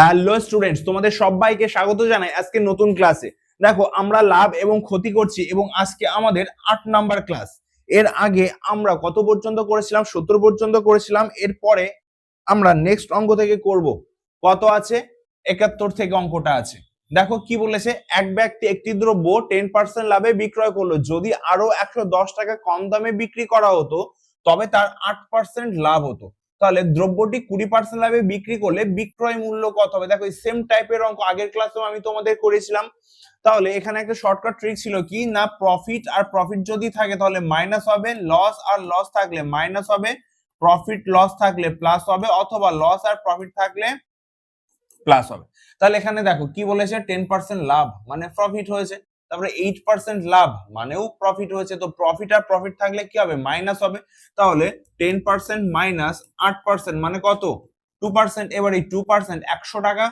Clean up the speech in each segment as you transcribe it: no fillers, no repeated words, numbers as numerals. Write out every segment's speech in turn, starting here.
Hello students, তোমাদের সবাইকে স্বাগত জানাই আজকে নতুন ক্লাসে। দেখো, আমরা লাভ এবং ক্ষতি করছি এবং আজকে আমাদের 8 নাম্বার ক্লাস। এর আগে আমরা কত পর্যন্ত করেছিলাম? 70 পর্যন্ত করেছিলাম। এরপরে আমরা নেক্সট অঙ্ক থেকে করব। কত আছে? 71 থেকে অঙ্কটা আছে। দেখো কি বলেছে, এক ব্যক্তি একটি দ্রব্য 10% লাভে বিক্রয় করলো। যদি আরো 110 টাকা কম দামে বিক্রি করা হতো তবে তার 8% লাভ হতো। তাহলে দ্রব্যটি 20% লাভে বিক্রি করলে বিক্রয় মূল্য কত হবে? দেখো সেম টাইপের অঙ্ক আগের ক্লাসেও আমি তোমাদের করেছিলাম। তাহলে এখানে একটা শর্টকাট ট্রিক ছিল কি না, প্রফিট আর প্রফিট যদি থাকে তাহলে মাইনাস হবে, লস আর লস থাকলে মাইনাস হবে, প্রফিট লস থাকলে প্লাস হবে, অথবা লস আর প্রফিট থাকলে প্লাস হবে। তাহলে এখানে দেখো কি বলেছে, 10% লাভ মানে প্রফিট হয়েছে, তারপরে 8% লাভ মানেও প্রফিট হয়েছে। তো প্রফিট আর প্রফিট থাকলে কি হবে? মাইনাস হবে। তাহলে 10% মাইনাস 8% মানে কত? 2%। এবার এই 2% 100 টাকা,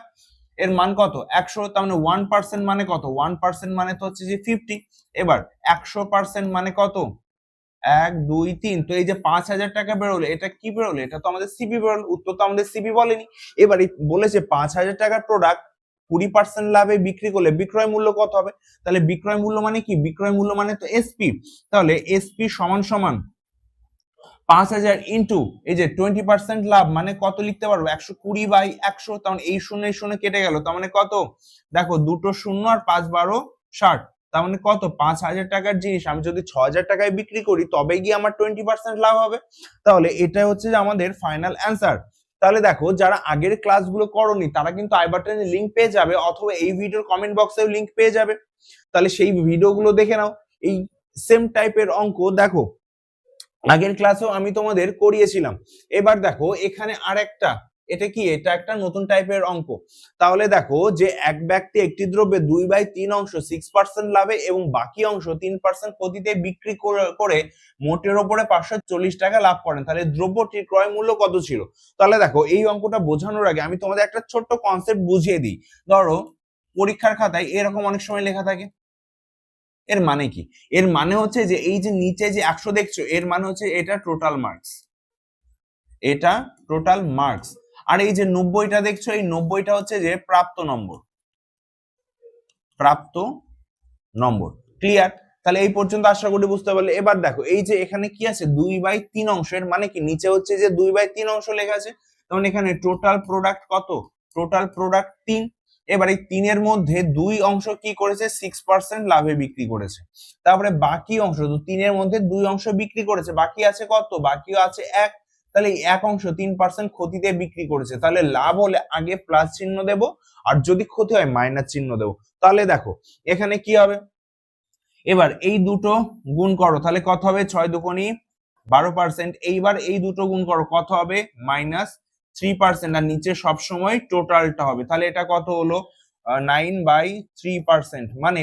এর মান কত? 100। তার মানে 1% মানে কত? 1% মানে তো হচ্ছে যে 50। এবার 100% মানে কত? 1 2 3। তো এই যে 5000 টাকা বেরোলো, এটা কি বেরোলো? এটা তো আমাদের সিপি বেরোলো। উত্তর তো আমাদের সিপি বলেনি। এবারে বলেছে 5000 টাকার প্রোডাক্ট 20% লাভে বিক্রি করলে বিক্রয় মূল্য কত হবে? তাহলে বিক্রয় মূল্য মানে কি? বিক্রয় মূল্য মানে তো এসপি। তাহলে এসপি সমান সমান 5000 ইন্টু এই যে 20% লাভ মানে কত লিখতে পারবো? 120/100। তাহলে এই শূন্য এই শূন্য কেটে গেল, তার মানে কত? দেখো দুটো শূন্য আর 5 12 60। তার মানে কত? 5000 টাকার জিনিস আমি যদি 6000 টাকায় বিক্রি করি তবে গিয়ে আমার 20% লাভ হবে। তাহলে এটা হচ্ছে যে আমাদের ফাইনাল অ্যান্সার। তাহলে দেখো, যারা আগের ক্লাসগুলো করনি তারা কিন্তু আই বাটনে লিংক পেয়ে যাবে, অথবা এই ভিডিওর কমেন্ট বক্সেও লিংক পেয়ে যাবে। তাহলে সেই ভিডিওগুলো দেখে নাও। এই সেম টাইপের অঙ্ক দেখো আগের ক্লাসেও আমি তোমাদের করিয়েছিলাম। এবার দেখো এখানে আরেকটা, এটা কি? এটা একটা নতুন টাইপের অঙ্ক। তাহলে দেখো যে এক ব্যক্তি একটি দ্রব্যে 2/3 অংশ 6% লাভে এবং বাকি অংশ 3% ক্ষতিতে বিক্রি করে মোটের উপরে 540 টাকা লাভ করেন। তাহলে দ্রব্যটির ক্রয় মূল্য কত ছিল? তাহলে দেখো এই অঙ্কটা বোঝানোর আগে আমি তোমাদের একটা ছোট্ট কনসেপ্ট বুঝিয়ে দিই। ধরো পরীক্ষার খাতায় এরকম অনেক সময় লেখা থাকে। এর মানে কি? এর মানে হচ্ছে যে এই যে নিচে যে 100 দেখছো, এর মানে হচ্ছে এটা টোটাল মার্কস, এটা টোটাল মার্কস। আর এই যে 90টা দেখছো, এই 90টা হচ্ছে যে প্রাপ্ত নম্বর, প্রাপ্ত নম্বর। ক্লিয়ার? তাহলে এই পর্যন্ত আশা করি বুঝতে পারলে। এবার দেখো এই যে এখানে কি আছে? 2/3 অংশের মানে কি? নিচে হচ্ছে যে 2/3 অংশ লেখা আছে, তখন এখানে টোটাল প্রোডাক্ট কত? Total product 3। এবার এই 3-এর মধ্যে 2 অংশ কি করেছে? 6% লাভে বিক্রি করেছে। তারপরে বাকি অংশ, তো 3-এর মধ্যে 2 অংশ বিক্রি করেছে, বাকি আছে কত? বাকি আছে 1। তাহলে এই 1 অংশ 3% ক্ষতিতে বিক্রি করেছে। তাহলে লাভ হলে আগে প্লাস চিহ্ন দেব, আর যদি ক্ষতি হয় মাইনাস চিহ্ন দেব। তাহলে দেখো এখানে কি হবে, এবার এই দুটো গুণ করো, তাহলে কত হবে? 6 দুগুণী 12%। এইবার এই দুটো গুণ করো, কত হবে? -3%। আর নিচে সবসময় টোটালটা হবে। তাহলে এটা কত হলো? 9/3% মানে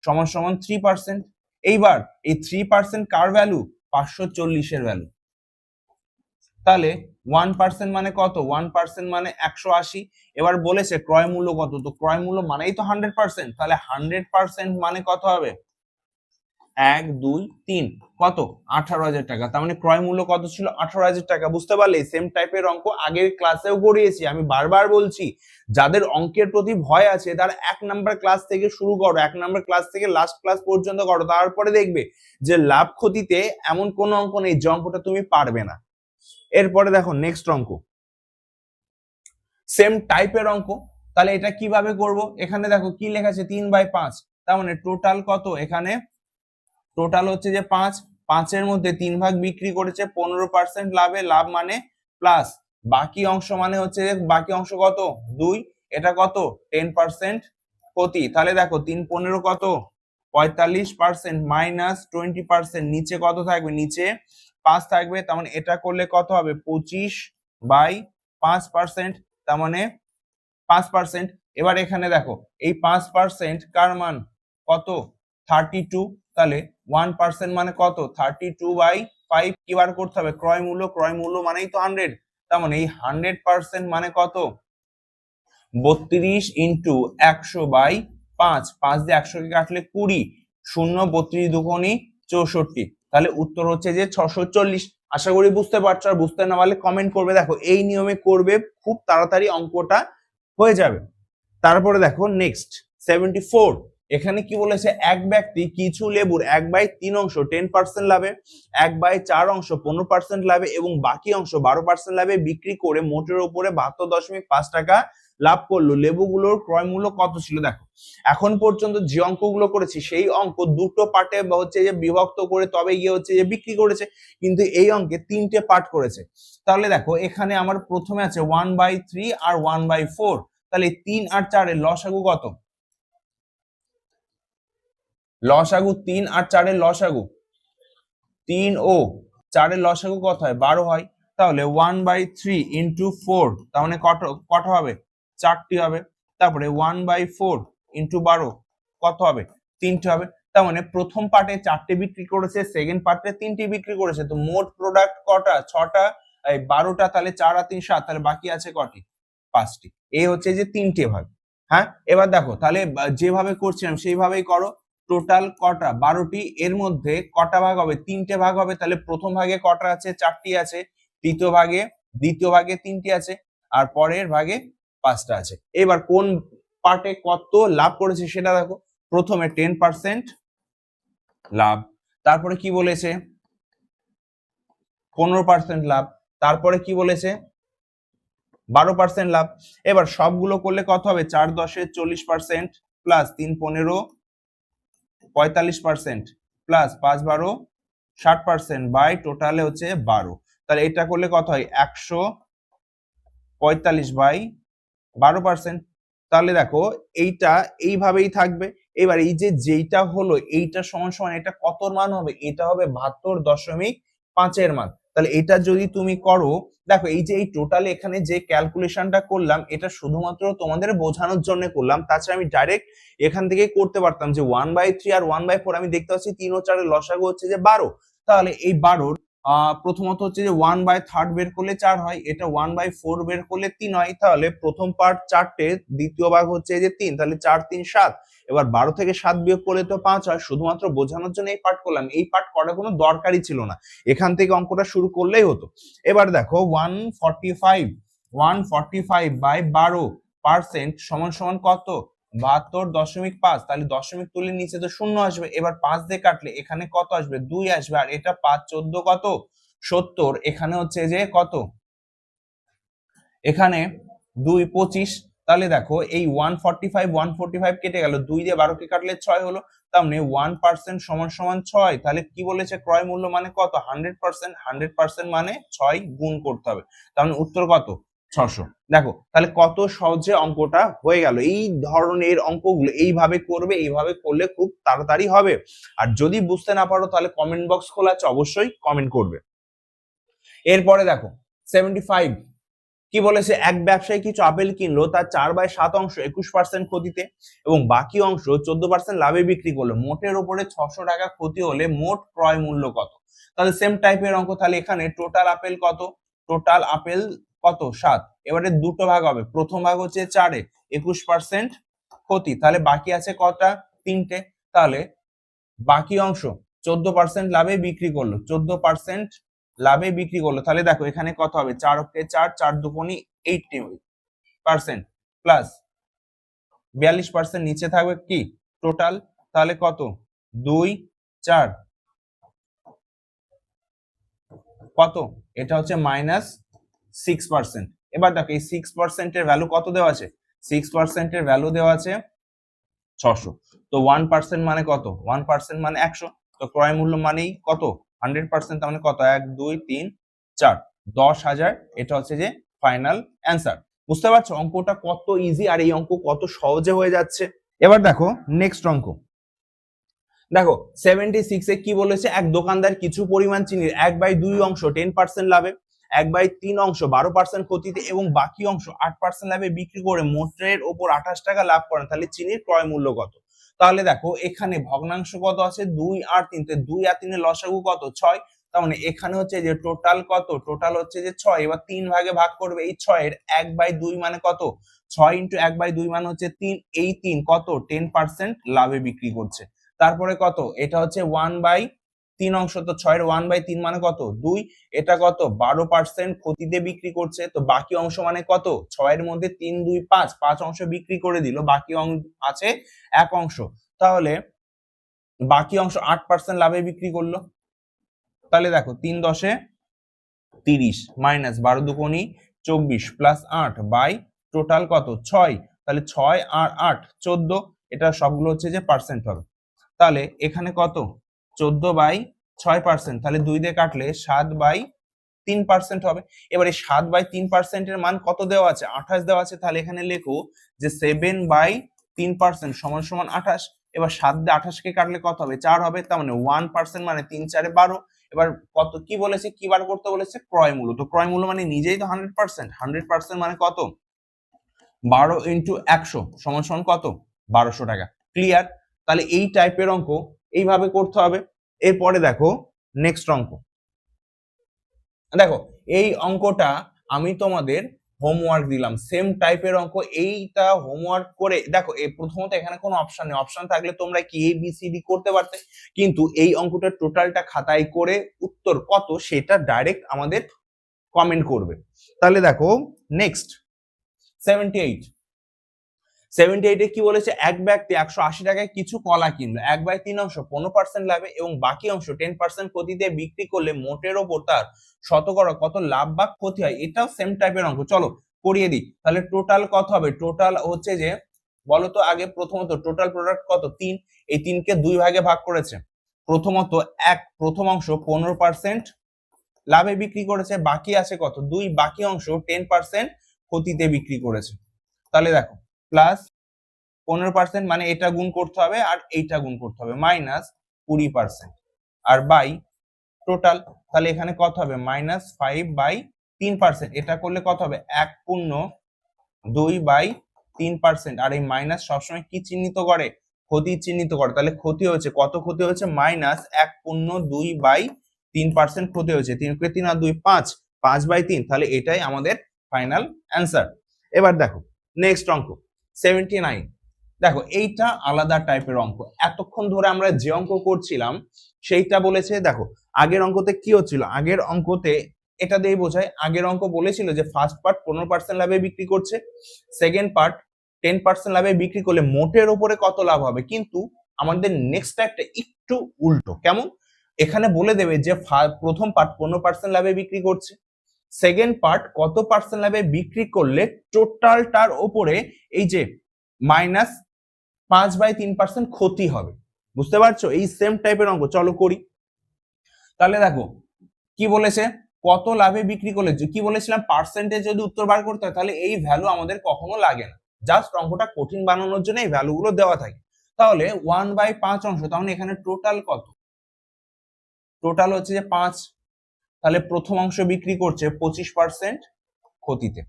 সমান সমান 3%। এইবার এই 3% কার ভ্যালু? 540 এর ভ্যালু। তাহলে 1% মানে কত? 1% মানে 180। এবার বলেছে ক্রয় মূল্য কত, তো ক্রয় মূল্য মানেই তো 100%। তাহলে 100% মানে কত হবে? 1 2 3 কত? 18,000 টাকা। তার মানে ক্রয় মূল্য কত ছিল? 18,000 টাকা। বুঝতে পারলে? সেম টাইপের অঙ্ক আগের ক্লাসেও করিয়েছি। আমি বারবার বলছি, যাদের অঙ্কের প্রতি ভয় আছে তারা 1 নাম্বার ক্লাস থেকে শুরু করো, 1 নাম্বার ক্লাস থেকে লাস্ট ক্লাস পর্যন্ত করো, তারপরে দেখবে যে লাভ ক্ষতিতে এমন কোন অঙ্ক নেই যে অঙ্কটা তুমি পারবে না। এরপরে দেখো নেক্সট অঙ্ক, সেম টাইপের অঙ্ক। তাহলে এটা কিভাবে করব? এখানে দেখো কি লেখা আছে? 3/5। তার মানে টোটাল কত? এখানে টোটাল হচ্ছে যে 5। 5-এর মধ্যে 3 ভাগ বিক্রি করেছে 15% লাভে, লাভ মানে প্লাস, বাকি অংশ মানে হচ্ছে যে বাকি অংশ কত? 2। এটা কত? 10% ক্ষতি। তাহলে দেখো 3 15 কত? 45% মাইনাস 20%। নিচে কত থাকবে? নিচে 5 থাকবে। তার মানে এটা করলে কত হবে? 25/5%। তার মানে 5%। এবার এখানে দেখো এই 5% কার মান? কত? 32। তাহলে 1% মানে কত? 32/5। কি বার করতে হবে? ক্রয় মূল্য। ক্রয় মূল্য মানেই তো 100। তার মানে এই 100% মানে কত? 32 ইন্টু 100/5। 5 দিয়ে 100 কে কাটলে 20, 0 32 দুগুণী 64। তাহলে উত্তর হচ্ছে যে 640। আশা করি বুঝতে পারছো। আর বুঝতে না পারলে কমেন্ট করবে। দেখো এই নিয়মে করবে, খুব তাড়াতাড়ি অঙ্কটা হয়ে যাবে। তারপরে দেখো নেক্সট 74, এখানে কি বলেছে, এক ব্যক্তি কিছু লেবুর 1/3 অংশ 10% লাভে, 1/4 অংশ 15% লাভে এবং বাকি অংশ 12% লাভে বিক্রি করে মোটের উপরে 72.5 টাকা লাভ করলো। লেবুগুলোর ক্রয় মূল্য কত ছিল? দেখো এখন পর্যন্ত যে অঙ্কগুলো করেছি সেই অঙ্ক দুটো পার্টে হচ্ছে যে বিভক্ত করে তবে গিয়ে হচ্ছে যে বিক্রি করেছে, কিন্তু এই অঙ্কে তিনটে পার্ট করেছে। তাহলে দেখো এখানে আমার প্রথমে আছে 1/3 আর 1/4, তাহলে 3 আর 4 এর লসাগু কত? লসাগু 3 আর 4 এর লসাগু 3 ও 4 এর লসাগু কত হয়? 12 হয়। তাহলে 1/3 ইন্টু 4, তার মানে কত হবে? 4টি হবে। তারপরে 1/4 ইন্টু 12 কত হবে? 3টি হবে। তার মানে প্রথম পার্টে 4টি বিক্রি করেছে, সেকেন্ড পার্টে 3টি বিক্রি করেছে। তো মোট প্রোডাক্ট কটা? 6টা, এই 12টা, তাহলে 4 আর 3 7, তাহলে বাকি আছে কটি? 5টি। এই হচ্ছে যে 3টে ভাগ। হ্যাঁ, এবার দেখো তাহলে যেভাবে করছিলাম সেইভাবেই করো। টোটাল কটা? 12টি, এর মধ্যে কটা ভাগ হবে? 3টে ভাগ হবে। তাহলে প্রথম ভাগে কটা আছে? 4টি আছে। দ্বিতীয় ভাগে 3টি আছে, আর পরের ভাগে 5টা আছে। এবার কোন পার্টে কত লাভ করেছে সেটা দেখো। প্রথমে 10% লাভ, তারপরে কি বলেছে? 15% লাভ, তারপরে কি বলেছে? 12% লাভ। এবার সবগুলো করলে কত হবে? 4 10 40% প্লাস 3 15 45% প্লাস 5 12 60% বাই টোটালে হচ্ছে 12। তাহলে এটা করলে কত হয়? 145 বাই 12%। তাহলে দেখো এইটা এইভাবেই থাকবে। এবার এই যে যেইটা হলো এইটা সমান সমান এটা কতর মান হবে? এটা হবে 72.5 এর মান। তাহলে এটা যদি তুমি করো, দেখো এই যে এই টোটাল এখানে যে ক্যালকুলেশনটা করলাম এটা শুধুমাত্র তোমাদের বোঝানোর জন্য করলাম, তাছাড়া আমি ডাইরেক্ট এখান থেকে করতে পারতাম যে 1/3 আর 1/4, আমি দেখতে পাচ্ছি 3 ও 4 এর লসাগু হচ্ছে যে 12। তাহলে এই 12 প্রথমত হচ্ছে যে 1/3 বের করলে 4 হয়, এটা 1/4 বের করলে 3 হয়। তাহলে প্রথম পার্ট 4টে, দ্বিতীয় ভাগ হচ্ছে যে 3, তাহলে 4 3 7। এবার 12 থেকে 7 বিয়োগ করলে তো 5 হয়। শুধুমাত্র বোঝানোর জন্য এই পার্ট করলাম, এই পার্ট করার কোনো দরকারই ছিল না, এখান থেকে অঙ্কটা শুরু করলেই হতো। এবার দেখো 145 বাই 12% সমান সমান কত? 72.5। তাহলে দশমিক তুলে নিচে তো শূন্য আসবে। এবার 5 দিয়ে কাটলে এখানে কত আসবে? 2 আসবে। আর এটা 5 14 কত? 70। এখানে হচ্ছে যে কত? এখানে 2 25। তাহলে দেখো এই 145 কেটে গেল, 2 দিয়ে 12 কে কাটলে 6 হলো। তার মানে 1% সমান সমান 6। তাহলে কি বলেছে? ক্রয় মূল্য মানে কত? 100%। 100% মানে 6 গুণ করতে হবে। তার মানে উত্তর কত? 600। দেখো তাহলে কত সহজে অঙ্কটা হয়ে গেল। এই ধরনের অঙ্কগুলো এইভাবে করবে, এইভাবে করলে খুব তাড়াতাড়ি হবে। আর যদি বুঝতে না পারো তাহলে কমেন্ট বক্স খোলা আছে, অবশ্যই কমেন্ট করবে। এরপরে দেখো 75, কি বলেছে? এক ব্যবসায়ী কিছু আপেল কিনলো, তার 4/7 অংশ 21% ক্ষতিতে এবং বাকি অংশ 14% লাভে বিক্রি করলো। মোটের উপরে 600 টাকা ক্ষতি হলে মোট ক্রয় মূল্য কত? তাহলে সেম টাইপের অঙ্ক। তাহলে এখানে টোটাল আপেল কত? টোটাল আপেল কত? 7। এবারে দুটো ভাগ হবে, প্রথম ভাগ হচ্ছে 4-এ 21% ক্ষতি, তাহলে বাকি আছে কটা? 3টে। তাহলে বাকি অংশ 14% লাভে বিক্রি করলো, 14% লাভে বিক্রি করলো। তাহলে দেখো এখানে কত হবে? 4 অক্ষে 4, 4 দুগুণী 80% প্লাস 42% নিচে থাকবে কি? টোটাল। তাহলে কত? 2 4 কত? এটা হচ্ছে -6%। এবার দেখো এই 6% এর ভ্যালু কত দেওয়া আছে? 6% এর ভ্যালু দেওয়া আছে 600। তো 1% মানে কত? 1% মানে 100। তো ক্রয় মূল্য মানেই কত? 100%। তার মানে কত? 1 2 3 4 10,000। এটা হচ্ছে যে ফাইনাল অ্যান্সার। বুঝতে পারছো অঙ্কটা কত ইজি আর এই অঙ্ক কত সহজে হয়ে যাচ্ছে। এবার দেখো নেক্সট অঙ্ক। দেখো 76 এ কি বলেছে? এক দোকানদার কিছু পরিমাণ চিনির 1/2 অংশ 10% লাভে, 1/3 অংশ 12% ক্ষতিতে এবং বাকি অংশ 8% লাভে বিক্রি করে মোটের ওপর 28 টাকা লাভ করেন। তাহলে চিনির ক্রয় মূল্য কত? তাহলে দেখো এখানে ভগ্নাংশ কত আছে? 2 আর 3 তে 2 আর 3 এর লসাগু কত? 6। তার মানে এখানে হচ্ছে যে টোটাল কত? টোটাল হচ্ছে যে 6। এবার 3 ভাগে ভাগ করবে, এই 6 এর 1/2 মানে কত? 6 ইনটু 1/2 মানে হচ্ছে 3। এই 3 কত? 10% লাভে বিক্রি করছে। তারপরে কত? এটা হচ্ছে 1/3 3 অংশ, তো 6 এর 1/3 মানে কত 2, এটা কত 12% ক্ষতিতে বিক্রি করছে। তো বাকি অংশ মানে কত 6 এর মধ্যে 3 2 5, 5 অংশ বিক্রি করে দিল, বাকি আছে 1 অংশ। তাহলে বাকি অংশ 8% লাভে বিক্রি করলো। তাহলে দেখো 3 10 30 মাইনাস 12 দুগুণী 24 প্লাস 8 বাই টোটাল কত 6, তাহলে 6 আর 8 14, এটা সবগুলো হচ্ছে যে পার্সেন্ট হবে। তাহলে এখানে কত 14/6%, তাহলে 2 দিয়ে কাটলে 7/3% হবে। এবার এই 7/3% এর মান কত দেওয়া আছে 28 দেওয়া আছে, তাহলে এখানে লেখো যে 7/3% সমান সমান 28। এবার 7 দিয়ে 28 কে কাটলে কত হবে 4 হবে, তার মানে 1% মানে 3 4 12। এবার কত কি বলেছে কি বার করতে বলেছে ক্রয় মূল্য, তো ক্রয় মূল্য মানে নিজেই তো 100%, 100% মানে কত 12 × 100 সমান সমান কত 1200 টাকা। ক্লিয়ার? তাহলে এই টাইপের অঙ্ক এইভাবে করতে হবে। এরপরে দেখো নেক্সট অঙ্ক। দেখো এই অঙ্কটা আমি তোমাদের হোমওয়ার্ক দিলাম, সেম টাইপের অঙ্ক। এইটা হোমওয়ার্ক করে দেখো, প্রথমত এখানে কোনো অপশন নেই, অপশন থাকলে তোমরা কি ABCD করতে পারতে, কিন্তু এই অঙ্কটা টোটালটা খাতায় করে উত্তর কত সেটা ডাইরেক্ট আমাদের কমেন্ট করবে। তাহলে দেখো নেক্সট 78 কি বলেছে, এক ব্যক্তি 180 টাকায় কিছু কলা কিনলো, 1/3 অংশ 15% লাভে এবং বাকি অংশ 10% ক্ষতিতে বিক্রি করলে মোটের ওপর তার শতকরা কত লাভ বা ক্ষতি হয়। এটাও সেম টাইপের অঙ্ক, চলো করিয়ে দিই। তাহলে টোটাল কত হবে, টোটাল হচ্ছে যে বলো তো আগে, প্রথমত টোটাল প্রোডাক্ট কত 3, এই 3 কে 2 ভাগে ভাগ করেছে। প্রথমত প্রথম অংশ 15% লাভে বিক্রি করেছে, বাকি আছে কত 2, বাকি অংশ 10% ক্ষতিতে বিক্রি করেছে। তাহলে দেখো প্লাস 15% মানে এটা গুণ করতে হবে আর এইটা গুণ করতে হবে, মাইনাস 20% আর বাই টোটাল। তাহলে এখানে কত হবে -5/3%, এটা করলে কত হবে 1/2/3%। আর এই মাইনাস সবসময় কি চিহ্নিত করে ক্ষতি চিহ্নিত করে, তাহলে ক্ষতি হয়েছে কত, ক্ষতি হয়েছে -1/2/3% ক্ষতি হয়েছে। 3 × 3 আর 2 5, 5/3, তাহলে এটাই আমাদের ফাইনাল অ্যান্সার। এবার দেখো নেক্সট অঙ্ক 79। দেখো এইটা আলাদা টাইপের অঙ্ক, এতক্ষণ ধরে আমরা যে অঙ্ক করছিলাম সেইটা বলেছে। দেখো আগের অঙ্কতে কি হচ্ছিল, আগের অঙ্কতে এটা দিয়ে বোঝায়, আগের অঙ্ক বলেছিল যে ফার্স্ট পার্ট 15% লাভে বিক্রি করছে, সেকেন্ড পার্ট 10% লাভে বিক্রি করলে মোটের উপরে কত লাভ হবে। কিন্তু আমাদের নেক্সট একটা একটু উল্টো, কেমন, এখানে বলে দেবে যে প্রথম পার্ট 15% লাভে বিক্রি করছে, সেকেন্ড পার্ট কত পার্সেন্ট লাভে বিক্রি করলে টোটালটার ওপরে এই যে -5/3% ক্ষতি হবে। বুঝতে পারছো, এই সেম টাইপের অঙ্ক, চলো করি। তাহলে দেখো কি বলেছে, কত লাভে বিক্রি করলে, কি বলেছিলাম পার্সেন্টেজ যদি উত্তর বার করতে হয় তাহলে এই ভ্যালু আমাদের কখনো লাগে না, জাস্ট অঙ্কটা কঠিন বানানোর জন্য এই ভ্যালু গুলো দেওয়া থাকে। তাহলে 1/5 অংশ, তাহলে এখানে টোটাল কত, টোটাল হচ্ছে যে 5, তাহলে প্রথম অংশ বিক্রি করছে 25% ক্ষতিতে,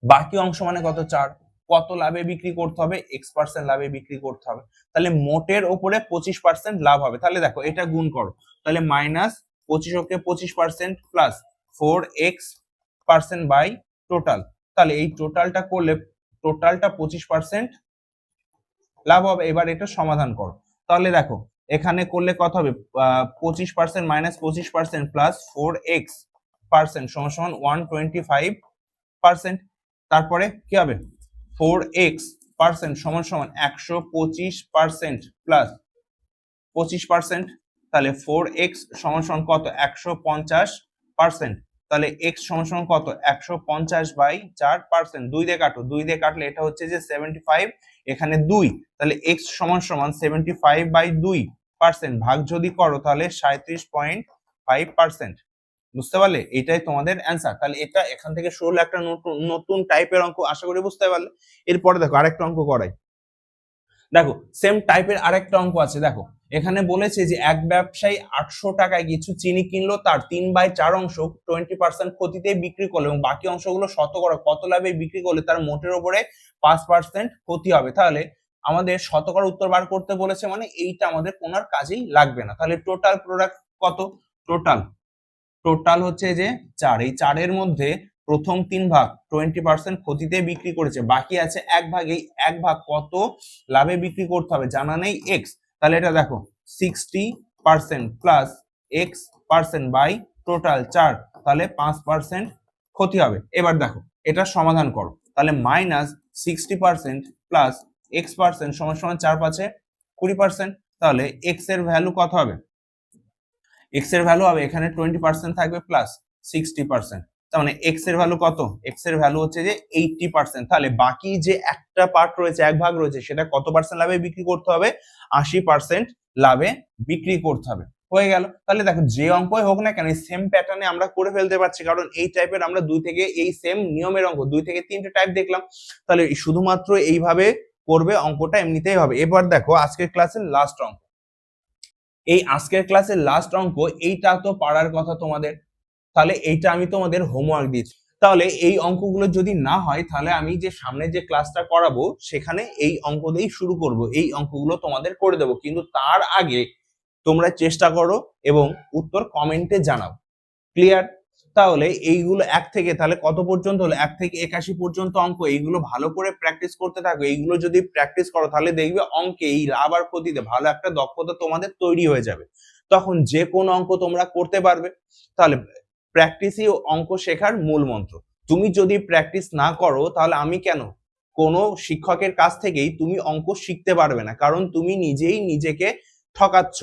বাকি অংশ মানে কত 4, কত লাভে বিক্রি করতে হবে x% লাভে বিক্রি করতে হবে, তাহলে মোটের ওপরে 25% লাভ হবে। তাহলে দেখো এটা গুণ করো, তাহলে -25 25% প্লাস 4x% বাই টোটাল, তাহলে এই টোটালটা করলে টোটালটা 25% লাভ হবে। এবার এটা সমাধান করো, তাহলে দেখো এখানে করলে কত হবে 25% মাইনাস 25% প্লাস 4x% সমান 125%। তারপরে কি হবে 4x% সমান 125% প্লাস 25%, তাহলে 4x সমান কত 150%, তাহলে x সমান কত 150/4%। 2 দিয়ে কাটো, 2 দিয়ে কাটলে এটা হচ্ছে যে 75, এখানে 2, তাহলে x সমান 75/2%, ভাগ যদি করো তাহলে 37.5%। বুঝতে পারলে, এটাই তোমাদের অ্যান্সার। তাহলে এটা এখান থেকে শুরু একটা নতুন টাইপের অঙ্ক, আশা করি বুঝতে পারলে। এরপরে দেখো আরেকটা অঙ্ক করাই। দেখো সেম টাইপের আরেকটা অঙ্ক আছে। দেখো এখানে বলেছে যে এক ব্যবসায়ী 800 টাকায় কিছু চিনি কিনলো, তার 3/4 অংশ 20% ক্ষতিতে বিক্রি করলো এবং বাকি অংশগুলো শতকরা কত লাভে বিক্রি করলে তার মোটের উপরে 5% ক্ষতি হবে। তাহলে আমাদের শতকরা উত্তর বার করতে বলেছে, মানে এইটা আমাদের কোনো কাজেই লাগবে না। তাহলে টোটাল প্রোডাক্ট কত, টোটাল হচ্ছে যে 4, এই 4 এর মধ্যে প্রথম 3 ভাগ 20% ক্ষতিতে বিক্রি করেছে, বাকি আছে 1 ভাগ, এই 1 ভাগ কত লাভে বিক্রি করতে হবে জানা নেই x, তাহলে এটা দেখো plus x percent by total 4, তাহলে 5% ক্ষতি হবে। এবার দেখো এটা সমাধান করো, তাহলে -60% প্লাস এক্স পার্সেন্ট সমান সমান 4 5 20%, তাহলে এক্স এর ভ্যালু কত হবে? এক্স এর ভ্যালু হবে এখানে 20% থাকবে প্লাস 60%, তার মানে এক্স এর ভ্যালু কত? এক্স এর ভ্যালু হচ্ছে যে 80%, তাহলে বাকি যে একটা পার্ট রয়েছে, এক ভাগ রয়েছে, সেটা কত পার্সেন্ট লাভে বিক্রি করতে হবে? 80% লাভে বিক্রি করতে হবে। হয়ে গেল। তাহলে দেখো যে অঙ্কই হোক না কেন সেম প্যাটার্নে আমরা করে ফেলতে পারছি, কারণ এই টাইপের আমরা দুই থেকে এই সেম নিয়মের অঙ্ক 2 থেকে 3টে টাইপ দেখলাম, তাহলে শুধুমাত্র এইভাবে করবে অঙ্কটা এমনিতেই হবে। এবার দেখো আজকের ক্লাসের লাস্ট অঙ্ক, এই আজকের ক্লাসের লাস্ট অঙ্ক, এইটা তো পারার কথা তোমাদের, তাহলে এইটা আমি তোমাদের হোমওয়ার্ক দিচ্ছি। তাহলে এই অঙ্কগুলো যদি না হয় তাহলে আমি যে সামনে যে ক্লাসটা করাবো সেখানে এই অঙ্ক দিয়েই শুরু করব, এই অঙ্কগুলো তোমাদের করে দেবো, কিন্তু তার আগে তোমরা চেষ্টা করো এবং উত্তর কমেন্টে জানাও। ক্লিয়ার? তাহলে এইগুলো 1 থেকে তাহলে কত পর্যন্ত হলো? 1 থেকে 81 পর্যন্ত অঙ্ক, এইগুলো ভালো করে প্র্যাকটিস করতে থাকো। এইগুলো যদি প্র্যাকটিস করো তাহলে দেখবে অঙ্কে এই লাভ আর ক্ষতিতে ভালো একটা দক্ষতা তোমাদের তৈরি হয়ে যাবে, তখন যে কোনো অঙ্ক তোমরা করতে পারবে। তাহলে প্র্যাকটিসই অঙ্ক শেখার মূল মন্ত্র। তুমি যদি প্র্যাকটিস না করো তাহলে আমি কেন, কোনো শিক্ষকের কাছ থেকেই তুমি অঙ্ক শিখতে পারবে না, কারণ তুমি নিজেই নিজেকে ঠকাচ্ছ।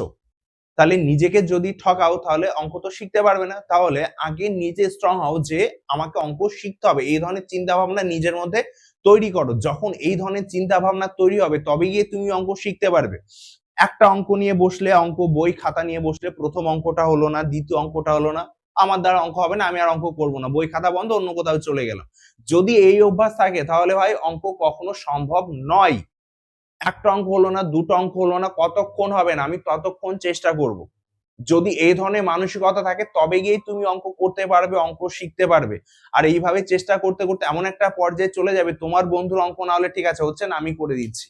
তাহলে নিজেকে যদি ঠকাও তাহলে অঙ্ক তো শিখতে পারবে না। তাহলে আগে নিজে স্ট্রং হও যে আমাকে অঙ্ক শিখতে হবে, এই ধরনের চিন্তা ভাবনা নিজের মধ্যে তৈরি করো। যখন এই ধরনের চিন্তা ভাবনা তৈরি হবে তবে গিয়ে তুমি অঙ্ক শিখতে পারবে। একটা অঙ্ক নিয়ে বসলে, অঙ্ক বই খাতা নিয়ে বসলে প্রথম অঙ্কটা হলো না, দ্বিতীয় অঙ্কটা হলো না, আমার দ্বারা অঙ্ক হবে না, আমি আর অঙ্ক করবো না, বই খাতা বন্ধ, অন্য কোথাও চলে গেলাম। যদি এই অভ্যাস থাকে তাহলে ভাই অঙ্ক কখনো সম্ভব নয়। একটা অঙ্ক হলো না, দুটো অঙ্ক হলো না, কতক্ষণ হবে না, আমি ততক্ষণ চেষ্টা করব। যদি এই ধরনের মানসিকতা থাকে তবে গিয়ে তুমি অঙ্ক করতে পারবে, অঙ্ক শিখতে পারবে। আর এইভাবে চেষ্টা করতে করতে এমন একটা পর্যায়ে চলে যাবে, তোমার বন্ধুর অঙ্ক না হলে ঠিক আছে হচ্ছে না, আমি করে দিচ্ছি,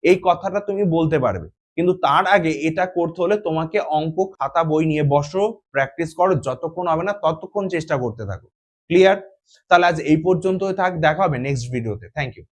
এই কথাটা তুমি বলতে পারবে। কিন্তু তার আগে এটা করতে হলে তোমাকে অঙ্ক খাতা বই নিয়ে বসো, প্র্যাকটিস করো, যতক্ষণ হবে না ততক্ষণ চেষ্টা করতে থাকো। ক্লিয়ার? তাহলে আজ এই পর্যন্তই থাক, দেখা হবে নেক্সট ভিডিওতে। Thank you.